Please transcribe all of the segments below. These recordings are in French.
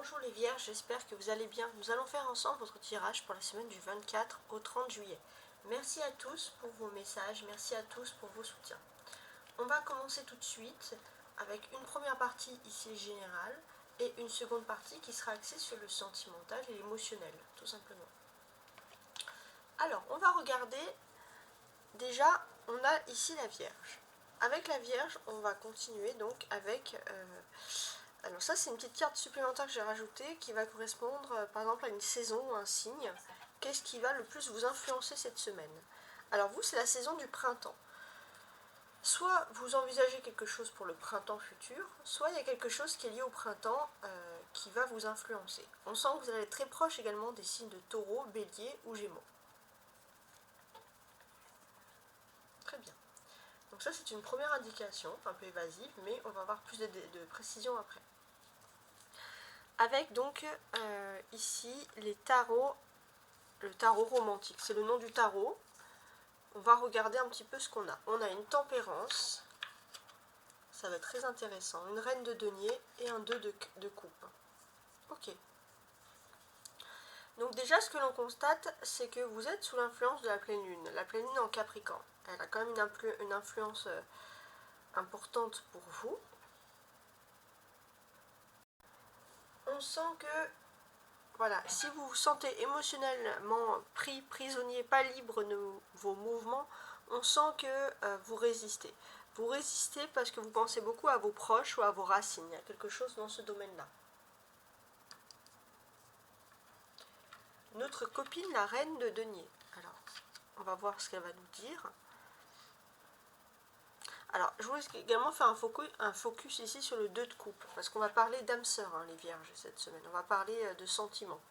Bonjour les vierges, j'espère que vous allez bien. Nous allons faire ensemble votre tirage pour la semaine du 24 au 30 juillet. Merci à tous pour vos messages, merci à tous pour vos soutiens. On va commencer tout de suite avec une première partie ici générale et une seconde partie qui sera axée sur le sentimental et l'émotionnel, tout simplement. Alors, on va regarder, déjà, on a ici la Vierge. Avec la Vierge, on va continuer donc avec... alors ça, c'est une petite carte supplémentaire que j'ai rajoutée qui va correspondre par exemple à une saison ou un signe. Qu'est-ce qui va le plus vous influencer cette semaine? Alors vous, c'est la saison du printemps. Soit vous envisagez quelque chose pour le printemps futur, soit il y a quelque chose qui est lié au printemps qui va vous influencer. On sent que vous allez être très proche également des signes de Taureau, Bélier ou Gémeaux. Très bien. Donc ça, c'est une première indication, un peu évasive, mais on va avoir plus de précision après. Avec donc ici les tarots, le tarot romantique, c'est le nom du tarot. On va regarder un petit peu ce qu'on a. On a une tempérance, ça va être très intéressant, une reine de denier et un 2 de coupe. Ok. Donc déjà, ce que l'on constate, c'est que vous êtes sous l'influence de la pleine lune. La pleine lune en Capricorne, elle a quand même une influence importante pour vous. On sent que, voilà, si vous vous sentez émotionnellement prisonnier, pas libre de vos mouvements, on sent que vous résistez. Vous résistez parce que vous pensez beaucoup à vos proches ou à vos racines. Il y a quelque chose dans ce domaine-là. Notre copine, la reine de denier. Alors, on va voir ce qu'elle va nous dire. Alors, je voulais également faire un focus ici sur le 2 de coupe, parce qu'on va parler d'âme sœur, les vierges, cette semaine. On va parler de sentiments.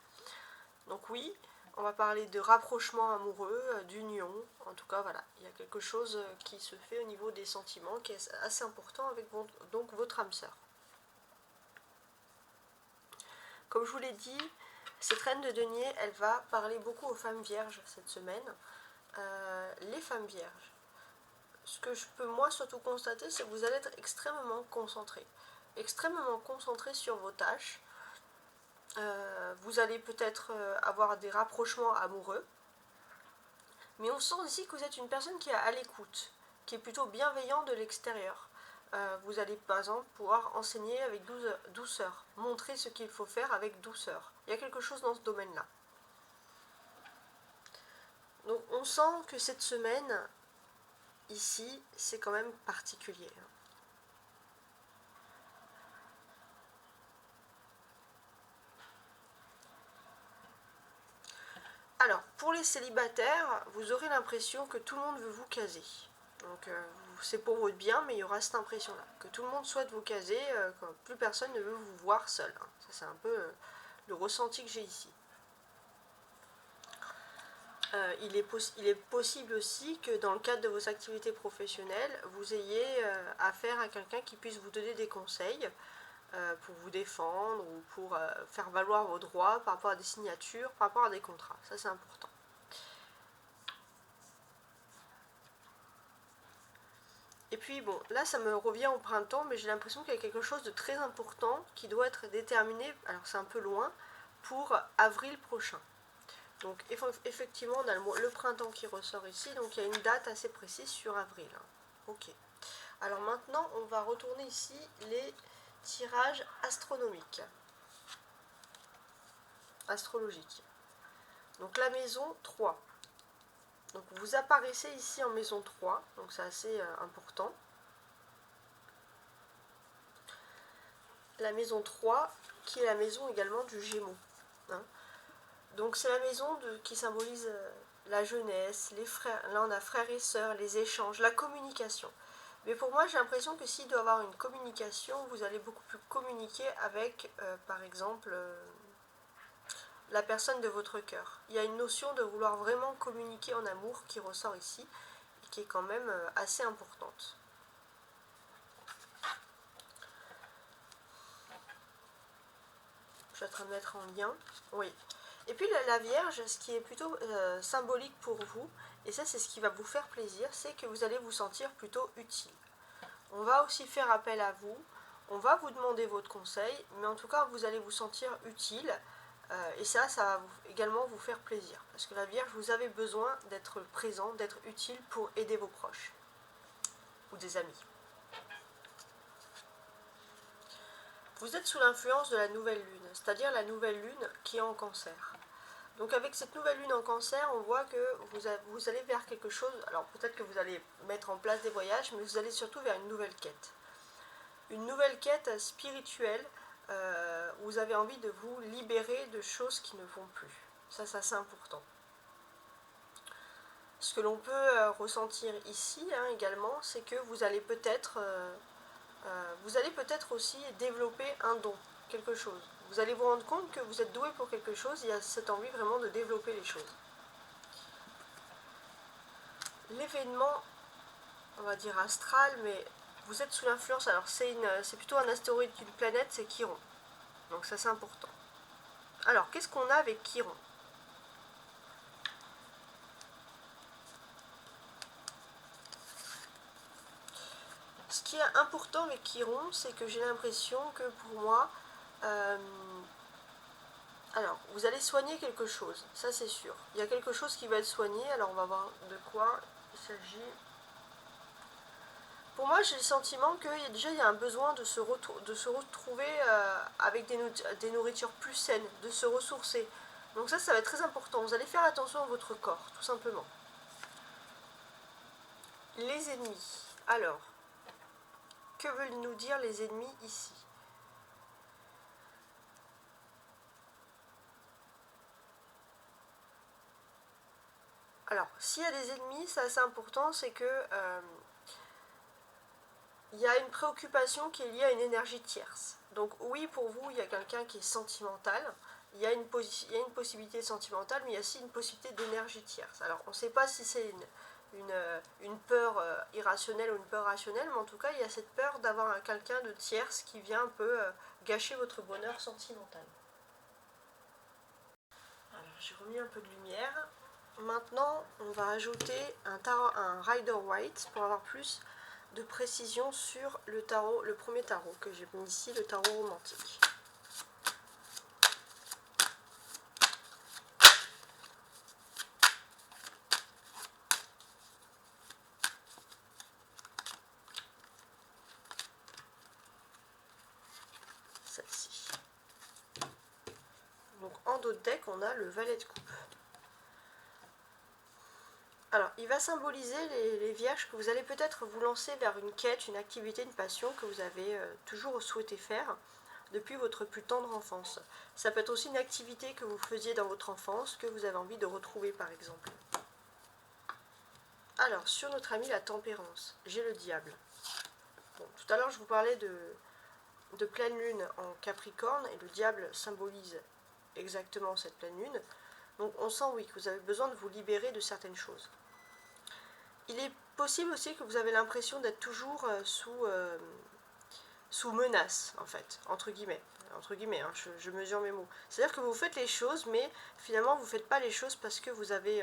Donc oui, on va parler de rapprochement amoureux, d'union. En tout cas, voilà, il y a quelque chose qui se fait au niveau des sentiments, qui est assez important avec donc votre âme sœur. Comme je vous l'ai dit, cette reine de denier, elle va parler beaucoup aux femmes vierges cette semaine. Les femmes vierges. Ce que je peux moi surtout constater, c'est que vous allez être extrêmement concentrés. Extrêmement concentrés sur vos tâches. Vous allez peut-être avoir des rapprochements amoureux. Mais on sent ici que vous êtes une personne qui est à l'écoute, qui est plutôt bienveillante de l'extérieur. Vous allez par exemple pouvoir enseigner avec douceur, montrer ce qu'il faut faire avec douceur. Il y a quelque chose dans ce domaine-là. Donc on sent que cette semaine, ici, c'est quand même particulier. Alors, pour les célibataires, vous aurez l'impression que tout le monde veut vous caser. Donc, c'est pour votre bien, mais il y aura cette impression-là. Que tout le monde souhaite vous caser, quand plus personne ne veut vous voir seul. Ça, c'est un peu le ressenti que j'ai ici. Il est possible aussi que dans le cadre de vos activités professionnelles, vous ayez affaire à quelqu'un qui puisse vous donner des conseils pour vous défendre ou pour faire valoir vos droits par rapport à des signatures, par rapport à des contrats. Ça, c'est important. Et puis bon, là ça me revient au printemps, mais j'ai l'impression qu'il y a quelque chose de très important qui doit être déterminé, alors c'est un peu loin, pour avril prochain. Donc effectivement, on a le printemps qui ressort ici, donc il y a une date assez précise sur avril. Ok. Alors maintenant, on va retourner ici les tirages astronomiques. Astrologiques. Donc la maison 3. Donc vous apparaissez ici en maison 3, donc c'est assez important. La maison 3, qui est la maison également du Gémeaux. Donc c'est la maison qui symbolise la jeunesse, les frères. Là on a frères et sœurs, les échanges, la communication. Mais pour moi j'ai l'impression que s'il doit y avoir une communication, vous allez beaucoup plus communiquer avec, par exemple, la personne de votre cœur. Il y a une notion de vouloir vraiment communiquer en amour qui ressort ici, et qui est quand même assez importante. Je suis en train de mettre en lien. Oui. Et puis la Vierge, ce qui est plutôt symbolique pour vous, et ça c'est ce qui va vous faire plaisir, c'est que vous allez vous sentir plutôt utile. On va aussi faire appel à vous, On va vous demander votre conseil, mais en tout cas, vous allez vous sentir utile. Et ça va également vous faire plaisir. Parce que la Vierge, vous avez besoin d'être présent, d'être utile pour aider vos proches ou des amis. Vous êtes sous l'influence de la nouvelle lune, c'est-à-dire la nouvelle lune qui est en cancer. Donc avec cette nouvelle lune en cancer, on voit que vous allez vers quelque chose, alors peut-être que vous allez mettre en place des voyages, mais vous allez surtout vers une nouvelle quête. Une nouvelle quête spirituelle, vous avez envie de vous libérer de choses qui ne vont plus. Ça c'est important. Ce que l'on peut ressentir ici également, c'est que vous allez peut-être aussi développer un don, quelque chose. Vous allez vous rendre compte que vous êtes doué pour quelque chose, il y a cette envie vraiment de développer les choses. L'événement, on va dire astral, mais vous êtes sous l'influence, alors c'est plutôt un astéroïde qu'une planète, c'est Chiron. Donc ça c'est important. Alors, qu'est-ce qu'on a avec Chiron ? Ce qui est important avec Chiron, c'est que j'ai l'impression que pour moi, alors, vous allez soigner quelque chose, ça c'est sûr. Il y a quelque chose qui va être soigné, alors on va voir de quoi il s'agit. Pour moi, j'ai le sentiment qu'il y a un besoin de se retrouver avec des nourritures plus saines, de se ressourcer. Donc ça va être très important. Vous allez faire attention à votre corps, tout simplement. Les ennemis. Alors, que veulent nous dire les ennemis ici ? Alors, s'il y a des ennemis, c'est assez important, c'est que il y a une préoccupation qui est liée à une énergie tierce. Donc oui, pour vous, il y a quelqu'un qui est sentimental, il y a une possibilité sentimentale, mais il y a aussi une possibilité d'énergie tierce. Alors, on ne sait pas si c'est une peur irrationnelle ou une peur rationnelle, mais en tout cas, il y a cette peur d'avoir quelqu'un de tierce qui vient un peu gâcher votre bonheur sentimental. Alors, j'ai remis un peu de lumière. Maintenant, on va ajouter un Rider-Waite pour avoir plus de précision sur le tarot, le premier tarot que j'ai mis ici, le tarot romantique. Celle-ci. Donc en dos de deck, on a le valet de coupe. Alors, il va symboliser les vierges que vous allez peut-être vous lancer vers une quête, une activité, une passion que vous avez toujours souhaité faire depuis votre plus tendre enfance. Ça peut être aussi une activité que vous faisiez dans votre enfance, que vous avez envie de retrouver par exemple. Alors, sur notre ami la tempérance, j'ai le diable. Bon, tout à l'heure, je vous parlais de pleine lune en Capricorne, et le diable symbolise exactement cette pleine lune. Donc on sent, oui, que vous avez besoin de vous libérer de certaines choses. Il est possible aussi que vous avez l'impression d'être toujours sous menace, en fait, entre guillemets, hein, je mesure mes mots. C'est-à-dire que vous faites les choses, mais finalement vous ne faites pas les choses parce que vous avez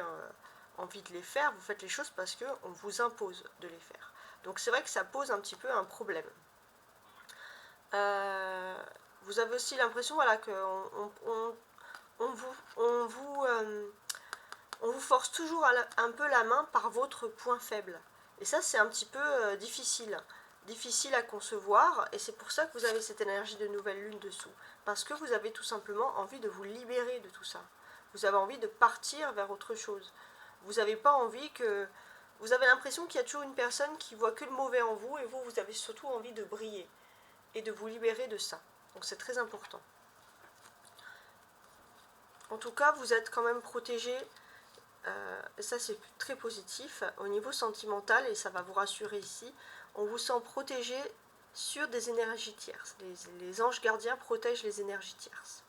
envie de les faire, vous faites les choses parce qu'on vous impose de les faire. Donc c'est vrai que ça pose un petit peu un problème. Vous avez aussi l'impression, voilà, qu'on vous force toujours un peu la main par votre point faible. Et ça, c'est un petit peu difficile à concevoir, et c'est pour ça que vous avez cette énergie de nouvelle lune dessous. Parce que vous avez tout simplement envie de vous libérer de tout ça. Vous avez envie de partir vers autre chose. Vous n'avez pas envie que... Vous avez l'impression qu'il y a toujours une personne qui voit que le mauvais en vous, et vous avez surtout envie de briller et de vous libérer de ça. Donc c'est très important. En tout cas, vous êtes quand même protégé. Ça c'est très positif au niveau sentimental, et ça va vous rassurer ici. On vous sent protégé sur des énergies tierces. Les anges gardiens protègent les énergies tierces.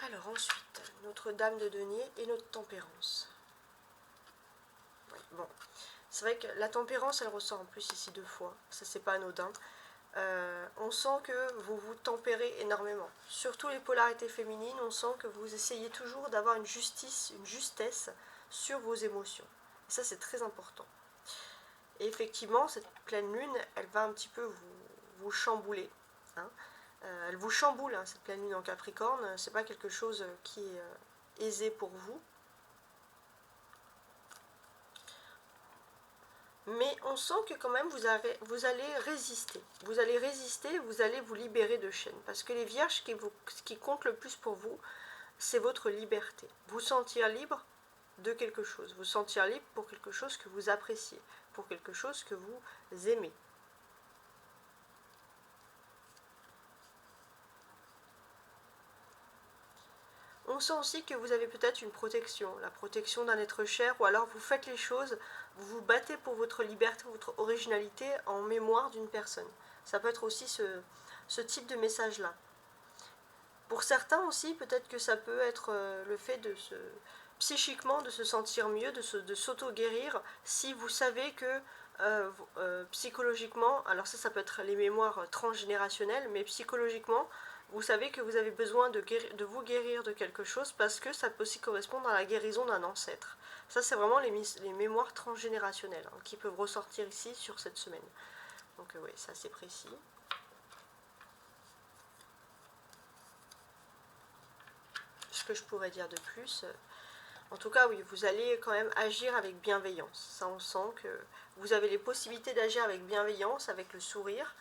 Alors ensuite, notre dame de denier et notre tempérance. Oui, bon, c'est vrai que la tempérance, elle ressort en plus ici 2 fois. Ça, c'est pas anodin. On sent que vous vous tempérez énormément. Surtout les polarités féminines, on sent que vous essayez toujours d'avoir une justesse sur vos émotions. Et ça, c'est très important. Et effectivement, cette pleine lune, elle va un petit peu vous chambouler. Hein. Elle vous chamboule, hein, cette pleine lune en Capricorne. C'est pas quelque chose qui est aisé pour vous. Mais on sent que quand même vous allez résister. Vous allez résister, vous allez vous libérer de chaînes. Parce que les vierges, ce qui compte le plus pour vous, c'est votre liberté. Vous sentir libre de quelque chose. Vous sentir libre pour quelque chose que vous appréciez. Pour quelque chose que vous aimez. On sent aussi que vous avez peut-être une protection, la protection d'un être cher, ou alors vous faites les choses, vous vous battez pour votre liberté, votre originalité en mémoire d'une personne. Ça peut être aussi ce type de message-là. Pour certains aussi, peut-être que ça peut être le fait psychiquement de se sentir mieux, de s'auto-guérir, si vous savez que psychologiquement, alors ça peut être les mémoires transgénérationnelles, mais psychologiquement, vous savez que vous avez besoin de vous guérir de quelque chose parce que ça peut aussi correspondre à la guérison d'un ancêtre. Ça, c'est vraiment les mémoires transgénérationnelles hein, qui peuvent ressortir ici sur cette semaine. Donc oui, ça c'est précis. Ce que je pourrais dire de plus, en tout cas oui, vous allez quand même agir avec bienveillance. Ça, on sent que vous avez les possibilités d'agir avec bienveillance, avec le sourire.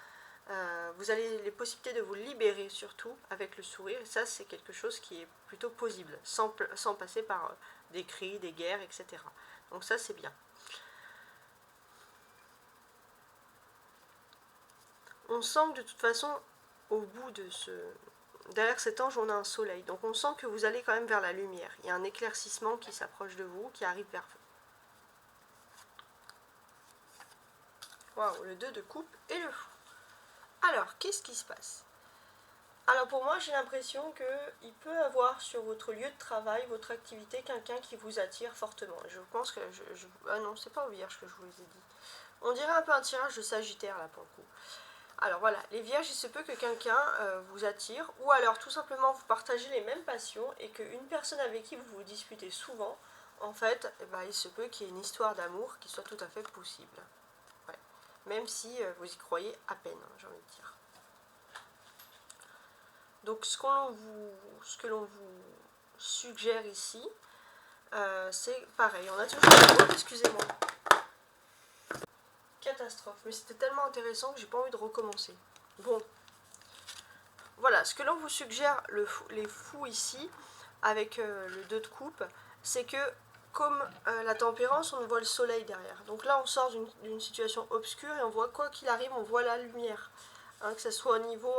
Vous avez les possibilités de vous libérer surtout avec le sourire, et ça c'est quelque chose qui est plutôt possible, sans passer par des cris, des guerres, etc. Donc ça c'est bien. On sent que de toute façon, au bout de derrière cet ange, on a un soleil, donc on sent que vous allez quand même vers la lumière. Il y a un éclaircissement qui s'approche de vous, qui arrive vers vous. Waouh, le 2 de coupe et le fou. Alors, qu'est-ce qui se passe? Alors pour moi, j'ai l'impression qu'il peut avoir sur votre lieu de travail, votre activité, quelqu'un qui vous attire fortement. Je pense que ah non, c'est pas aux vierges que je vous les ai dit. On dirait un peu un tirage de Sagittaire là pour le coup. Alors voilà, les vierges, il se peut que quelqu'un vous attire, ou alors tout simplement vous partagez les mêmes passions et qu'une personne avec qui vous vous disputez souvent, en fait, il se peut qu'il y ait une histoire d'amour qui soit tout à fait possible. Ouais. Même si vous y croyez à peine, hein, j'ai envie de dire. Donc ce que l'on vous suggère ici, c'est pareil. On a toujours... excusez-moi. Catastrophe. Mais c'était tellement intéressant que j'ai pas envie de recommencer. Bon. Voilà, ce que l'on vous suggère, les fous ici, avec le 2 de coupe, c'est que comme la tempérance, on voit le soleil derrière. Donc là, on sort d'une situation obscure et on voit quoi qu'il arrive, on voit la lumière. Hein, que ce soit au niveau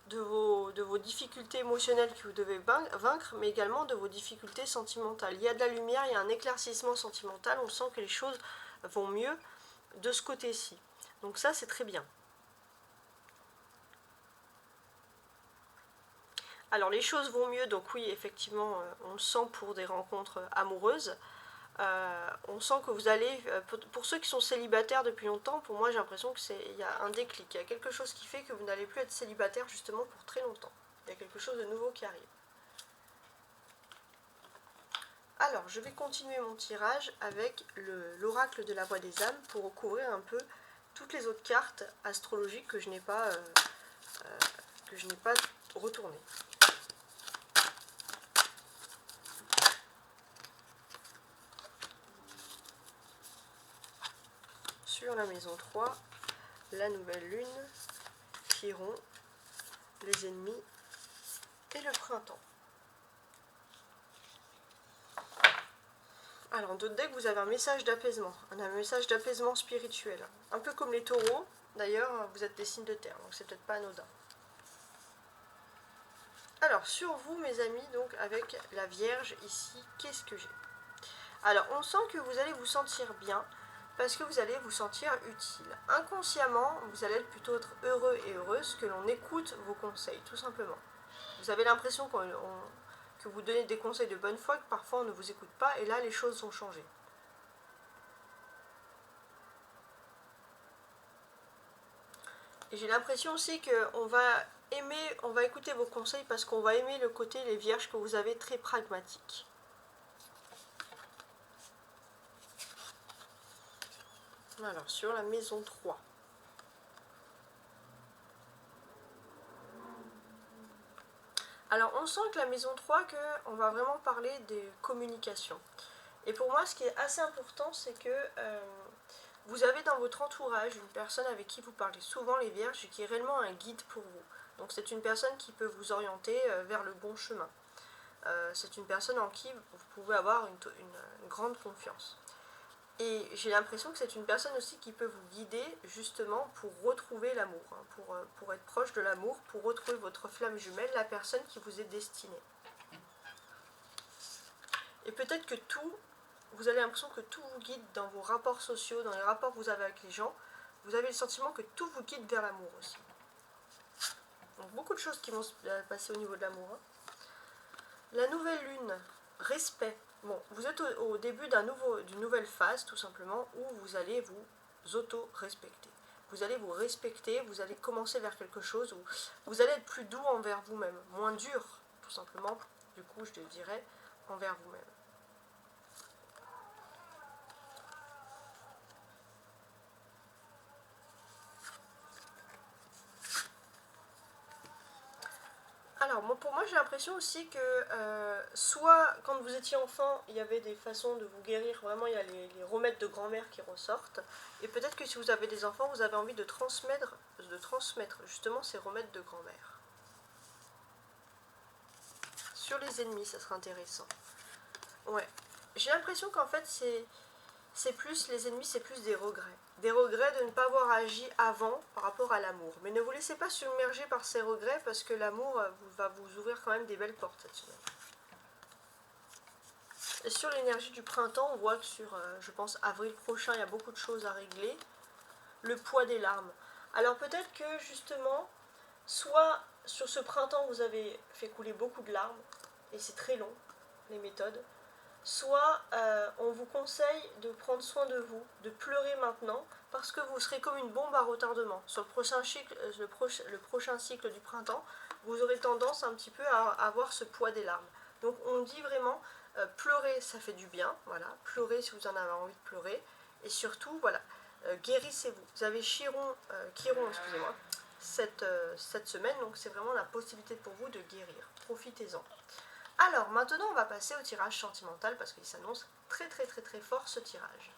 de vos difficultés émotionnelles que vous devez vaincre, mais également de vos difficultés sentimentales. Il y a de la lumière, il y a un éclaircissement sentimental, on sent que les choses vont mieux de ce côté-ci. Donc ça, c'est très bien. Alors les choses vont mieux, donc oui, effectivement, on le sent pour des rencontres amoureuses. On sent que vous allez, pour ceux qui sont célibataires depuis longtemps, pour moi j'ai l'impression qu'il y a un déclic, il y a quelque chose qui fait que vous n'allez plus être célibataire justement pour très longtemps. Il y a quelque chose de nouveau qui arrive. Alors, je vais continuer mon tirage avec l'oracle de la voix des âmes pour recouvrir un peu toutes les autres cartes astrologiques que je n'ai pas retournées. Sur la maison 3, la nouvelle lune, Chiron, les ennemis et le printemps. Alors, dans d'autres decks, vous avez un message d'apaisement, un message d'apaisement spirituel. Un peu comme les taureaux, d'ailleurs, vous êtes des signes de terre, donc c'est peut-être pas anodin. Alors, sur vous, mes amis, donc avec la Vierge ici, qu'est-ce que j'ai? Alors, on sent que vous allez vous sentir bien, parce que vous allez vous sentir utile. Inconsciemment, vous allez plutôt être heureux et heureuse que l'on écoute vos conseils, tout simplement. Vous avez l'impression que vous donnez des conseils de bonne foi, que parfois on ne vous écoute pas, et là les choses ont changé. Et j'ai l'impression aussi qu'on va écouter vos conseils parce qu'on va aimer le côté, les vierges que vous avez très pragmatique. Alors, sur la maison 3. Alors, on sent que la maison 3, on va vraiment parler des communications. Et pour moi, ce qui est assez important, c'est que vous avez dans votre entourage une personne avec qui vous parlez souvent, les vierges, et qui est réellement un guide pour vous. Donc, c'est une personne qui peut vous orienter vers le bon chemin. C'est une personne en qui vous pouvez avoir une grande confiance. Et j'ai l'impression que c'est une personne aussi qui peut vous guider justement pour retrouver l'amour, hein, pour être proche de l'amour, pour retrouver votre flamme jumelle, la personne qui vous est destinée. Et peut-être que vous avez l'impression que tout vous guide dans vos rapports sociaux, dans les rapports que vous avez avec les gens, vous avez le sentiment que tout vous guide vers l'amour aussi. Donc beaucoup de choses qui vont se passer au niveau de l'amour. Hein. La nouvelle lune, respect. Bon, vous êtes au début d'une nouvelle phase, tout simplement, où vous allez vous auto-respecter. Vous allez vous respecter, vous allez commencer vers quelque chose où vous allez être plus doux envers vous-même, moins dur, tout simplement, du coup, je te dirais, envers vous-même. Alors, pour moi, j'ai l'impression aussi que soit quand vous étiez enfant, il y avait des façons de vous guérir, vraiment, il y a les remèdes de grand-mère qui ressortent. Et peut-être que si vous avez des enfants, vous avez envie de transmettre justement ces remèdes de grand-mère. Sur les ennemis, ça sera intéressant. Ouais. J'ai l'impression qu'en fait, c'est plus, les ennemis, c'est plus des regrets. Des regrets de ne pas avoir agi avant par rapport à l'amour. Mais ne vous laissez pas submerger par ces regrets parce que l'amour va vous ouvrir quand même des belles portes cette semaine. Et sur l'énergie du printemps, on voit que sur, je pense, avril prochain, il y a beaucoup de choses à régler. Le poids des larmes. Alors peut-être que justement, soit sur ce printemps, vous avez fait couler beaucoup de larmes, et c'est très long, les méthodes, soit on vous conseille de prendre soin de vous, de pleurer maintenant, parce que vous serez comme une bombe à retardement. Sur le prochain cycle du printemps, vous aurez tendance un petit peu à avoir ce poids des larmes. Donc on dit vraiment, pleurer ça fait du bien, voilà, pleurez si vous en avez envie de pleurer, et surtout, voilà, guérissez-vous. Vous avez Chiron, excusez-moi, cette semaine, donc c'est vraiment la possibilité pour vous de guérir. Profitez-en. Alors, maintenant, on va passer au tirage sentimental parce qu'il s'annonce très très très très fort ce tirage.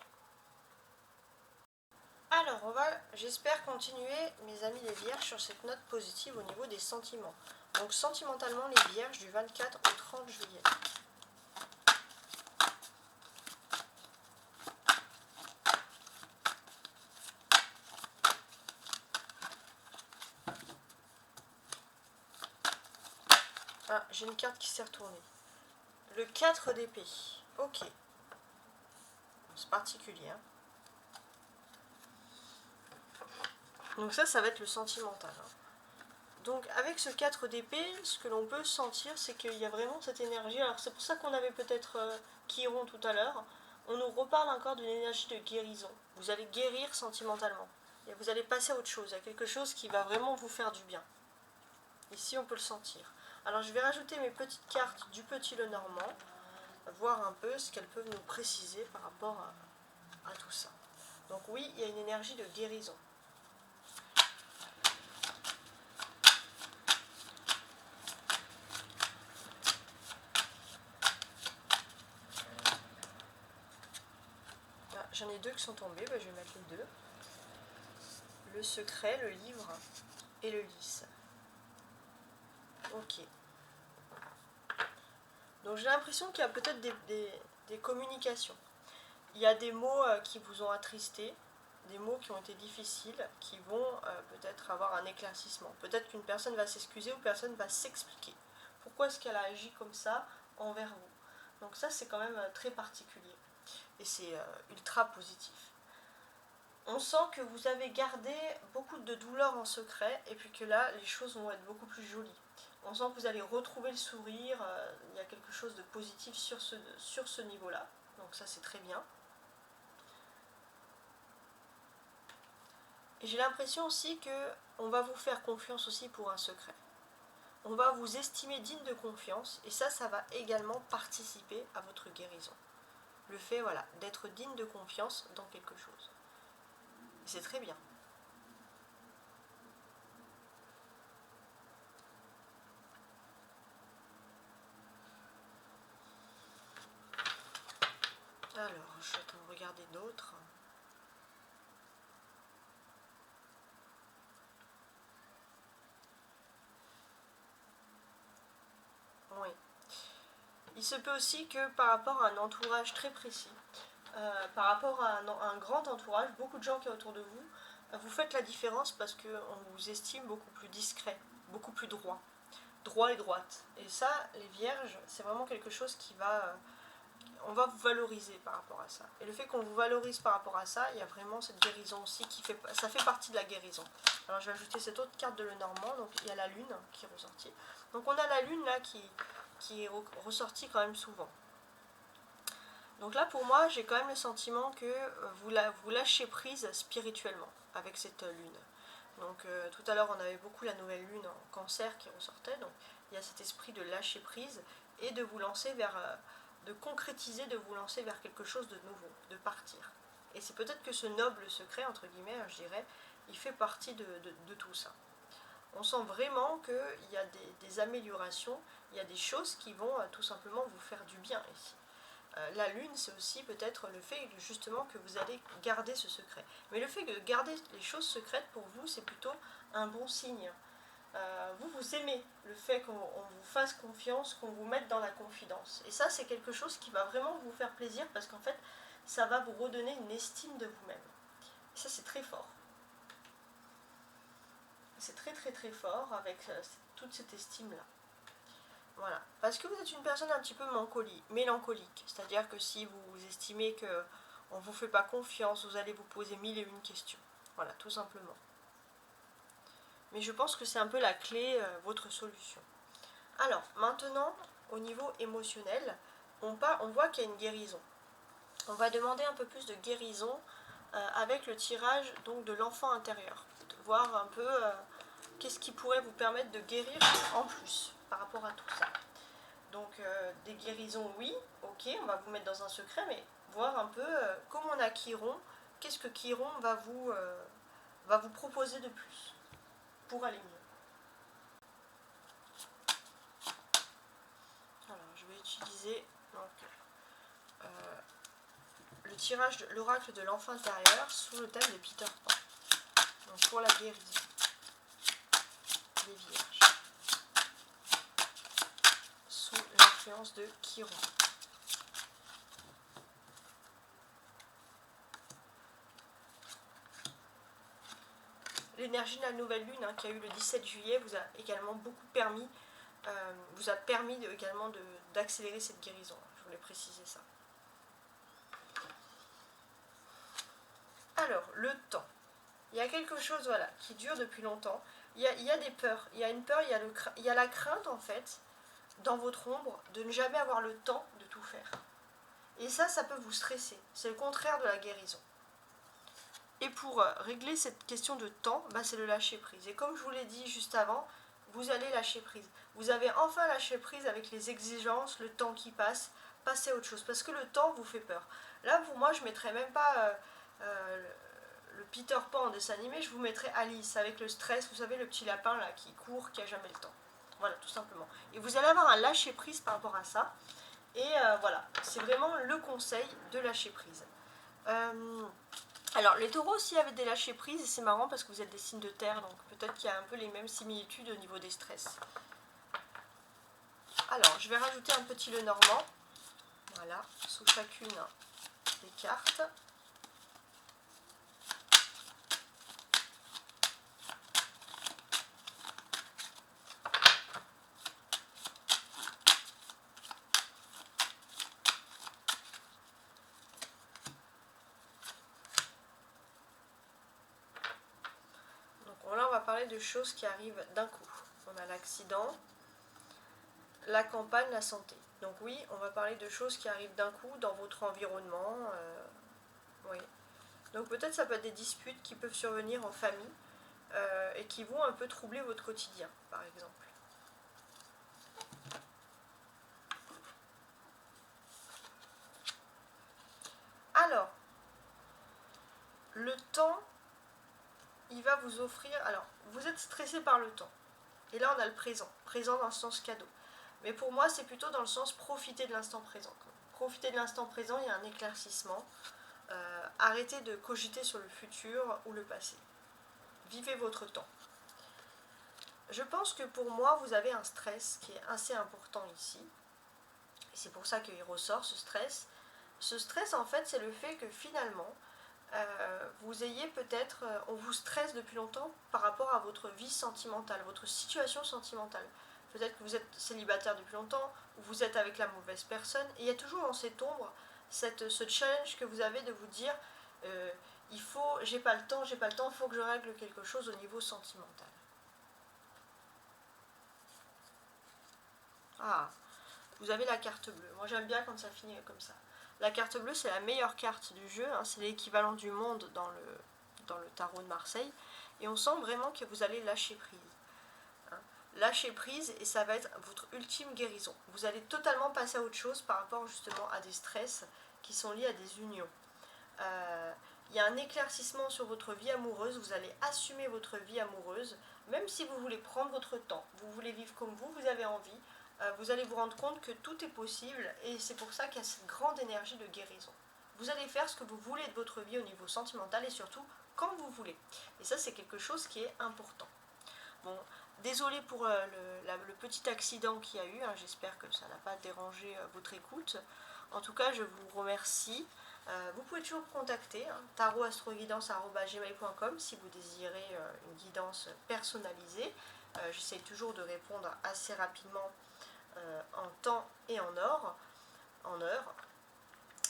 Alors, j'espère continuer, mes amis les vierges, sur cette note positive au niveau des sentiments. Donc, sentimentalement, les vierges du 24 au 30 juillet. Ah, j'ai une carte qui s'est retournée. Le 4 d'épée. Ok. C'est particulier. Hein. Donc ça va être le sentimental. Hein. Donc avec ce 4 d'épée, ce que l'on peut sentir, c'est qu'il y a vraiment cette énergie. Alors c'est pour ça qu'on avait peut-être Chiron tout à l'heure. On nous reparle encore d'une énergie de guérison. Vous allez guérir sentimentalement. Et vous allez passer à autre chose. Il y a quelque chose qui va vraiment vous faire du bien. Ici, on peut le sentir. Alors je vais rajouter mes petites cartes du Petit Lenormand. Voir un peu ce qu'elles peuvent nous préciser par rapport à tout ça. Donc oui, il y a une énergie de guérison. Ah, j'en ai deux qui sont tombés, je vais mettre les deux. Le secret, le livre et le lys. Ok. Donc j'ai l'impression qu'il y a peut-être des communications. Il y a des mots qui vous ont attristé, des mots qui ont été difficiles, qui vont peut-être avoir un éclaircissement. Peut-être qu'une personne va s'excuser ou personne va s'expliquer. Pourquoi est-ce qu'elle a agi comme ça envers vous? Donc ça, c'est quand même très particulier. Et c'est ultra positif. On sent que vous avez gardé beaucoup de douleurs en secret et puis que là, les choses vont être beaucoup plus jolies. On sent que vous allez retrouver le sourire, il y a quelque chose de positif sur ce niveau-là. Donc ça, c'est très bien. Et j'ai l'impression aussi qu'on va vous faire confiance aussi pour un secret. On va vous estimer digne de confiance et ça va également participer à votre guérison. Le fait, voilà, d'être digne de confiance dans quelque chose. c'est très bien. Alors, je vais en regarder d'autres. Oui. Il se peut aussi que par rapport à un entourage très précis, par rapport à un grand entourage, beaucoup de gens qui sont autour de vous, vous faites la différence parce qu'on vous estime beaucoup plus discret, beaucoup plus droit et droite. Et ça, les vierges, c'est vraiment quelque chose qui va... on va vous valoriser par rapport à ça. Et le fait qu'on vous valorise par rapport à ça, il y a vraiment cette guérison aussi qui fait... ça fait partie de la guérison. Alors je vais ajouter cette autre carte de Lenormand, donc il y a la lune qui est ressortie. Donc on a la lune là qui est ressortie quand même souvent. Donc là pour moi j'ai quand même le sentiment que vous lâchez prise spirituellement avec cette lune. Donc tout à l'heure on avait beaucoup la nouvelle lune en cancer qui ressortait, donc il y a cet esprit de lâcher prise et de vous lancer vers, de concrétiser, de vous lancer vers quelque chose de nouveau, de partir. Et c'est peut-être que ce noble secret, entre guillemets, je dirais, il fait partie de tout ça. On sent vraiment qu'il y a des améliorations, il y a des choses qui vont tout simplement vous faire du bien ici. La lune, c'est aussi peut-être le fait justement que vous allez garder ce secret. Mais le fait de garder les choses secrètes, pour vous, c'est plutôt un bon signe. Vous aimez le fait qu'on vous fasse confiance, qu'on vous mette dans la confidence. Et ça, c'est quelque chose qui va vraiment vous faire plaisir parce qu'en fait, ça va vous redonner une estime de vous-même. Et ça, c'est très fort. C'est très très très fort avec toute cette estime-là. Voilà. Parce que vous êtes une personne un petit peu mélancolique. C'est-à-dire que si vous estimez qu'on ne vous fait pas confiance, vous allez vous poser 1001 questions. Voilà, tout simplement. Mais je pense que c'est un peu la clé, votre solution. Alors, maintenant, au niveau émotionnel, on voit qu'il y a une guérison. On va demander un peu plus de guérison avec le tirage donc, de l'enfant intérieur. De voir un peu qu'est-ce qui pourrait vous permettre de guérir en plus par rapport à tout ça. Donc des guérisons, oui, ok, on va vous mettre dans un secret, mais voir un peu comment on a Chiron, qu'est-ce que Chiron va vous proposer de plus pour aller mieux. Alors, je vais utiliser donc, le tirage de l'oracle de l'enfant intérieur sous le thème de Peter Pan. Donc pour la guérison des vierges. Sous l'influence de Chiron. L'énergie de la nouvelle lune qui a eu le 17 juillet vous a également beaucoup permis, également d'accélérer cette guérison. Je voulais préciser ça. Alors, le temps. Il y a quelque chose qui dure depuis longtemps. Il y a des peurs. Il y a une peur, il y a la crainte en fait, dans votre ombre, de ne jamais avoir le temps de tout faire. Et ça peut vous stresser. C'est le contraire de la guérison. Et pour régler cette question de temps, c'est le lâcher prise. Et comme je vous l'ai dit juste avant, vous allez lâcher prise. Vous avez enfin lâché prise avec les exigences, le temps qui passe, passer à autre chose. Parce que le temps vous fait peur. Là, pour moi, je ne mettrais même pas le Peter Pan en dessin animé, je vous mettrais Alice avec le stress, vous savez, le petit lapin là qui court, qui n'a jamais le temps. Voilà, tout simplement. Et vous allez avoir un lâcher prise par rapport à ça. Et voilà, c'est vraiment le conseil de lâcher prise. Alors, les taureaux aussi avaient des lâchers prises, et c'est marrant parce que vous êtes des signes de terre, donc peut-être qu'il y a un peu les mêmes similitudes au niveau des stress. Alors, je vais rajouter un petit Lenormand, voilà, sous chacune des cartes. De choses qui arrivent d'un coup. On a l'accident, la campagne, la santé. Donc oui, on va parler de choses qui arrivent d'un coup dans votre environnement. Oui. Donc peut-être ça peut être des disputes qui peuvent survenir en famille et qui vont un peu troubler votre quotidien, par exemple. Alors, le temps vous offrir... Alors, vous êtes stressé par le temps. Et là, on a le présent. Présent dans le sens cadeau. Mais pour moi, c'est plutôt dans le sens profiter de l'instant présent. Profiter de l'instant présent, il y a un éclaircissement. Arrêtez de cogiter sur le futur ou le passé. Vivez votre temps. Je pense que pour moi, vous avez un stress qui est assez important ici. Et c'est pour ça qu'il ressort ce stress. Ce stress, en fait, c'est le fait que finalement, vous ayez peut-être... on vous stresse depuis longtemps par rapport à votre vie sentimentale, votre situation sentimentale. Peut-être que vous êtes célibataire depuis longtemps, ou vous êtes avec la mauvaise personne. Et il y a toujours dans cette ombre ce challenge que vous avez de vous dire j'ai pas le temps, il faut que je règle quelque chose au niveau sentimental. Ah, vous avez la carte bleue. Moi j'aime bien quand ça finit comme ça. La carte bleue, c'est la meilleure carte du jeu, hein, c'est l'équivalent du monde dans le tarot de Marseille. Et on sent vraiment que vous allez lâcher prise. Hein. Lâcher prise, et ça va être votre ultime guérison. Vous allez totalement passer à autre chose par rapport justement à des stress qui sont liés à des unions. Il y a un éclaircissement sur votre vie amoureuse, vous allez assumer votre vie amoureuse, même si vous voulez prendre votre temps, vous voulez vivre comme vous avez envie, vous allez vous rendre compte que tout est possible, et c'est pour ça qu'il y a cette grande énergie de guérison. Vous allez faire ce que vous voulez de votre vie au niveau sentimental, et surtout quand vous voulez. Et ça, c'est quelque chose qui est important. Bon, désolé pour le petit accident qu'il y a eu, hein, j'espère que ça n'a pas dérangé votre écoute. En tout cas, je vous remercie. Vous pouvez toujours me contacter, hein, tarotastroguidance@gmail.com si vous désirez une guidance personnalisée. J'essaie toujours de répondre assez rapidement en temps et en heure.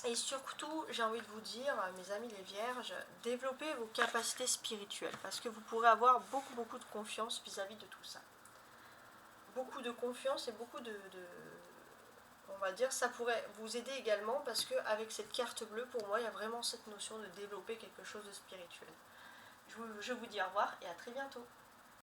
Et surtout, j'ai envie de vous dire, mes amis les vierges, développez vos capacités spirituelles parce que vous pourrez avoir beaucoup de confiance vis-à-vis de tout ça. Beaucoup de confiance et beaucoup on va dire, ça pourrait vous aider également parce qu'avec cette carte bleue, pour moi, il y a vraiment cette notion de développer quelque chose de spirituel. Je vous dis au revoir et à très bientôt.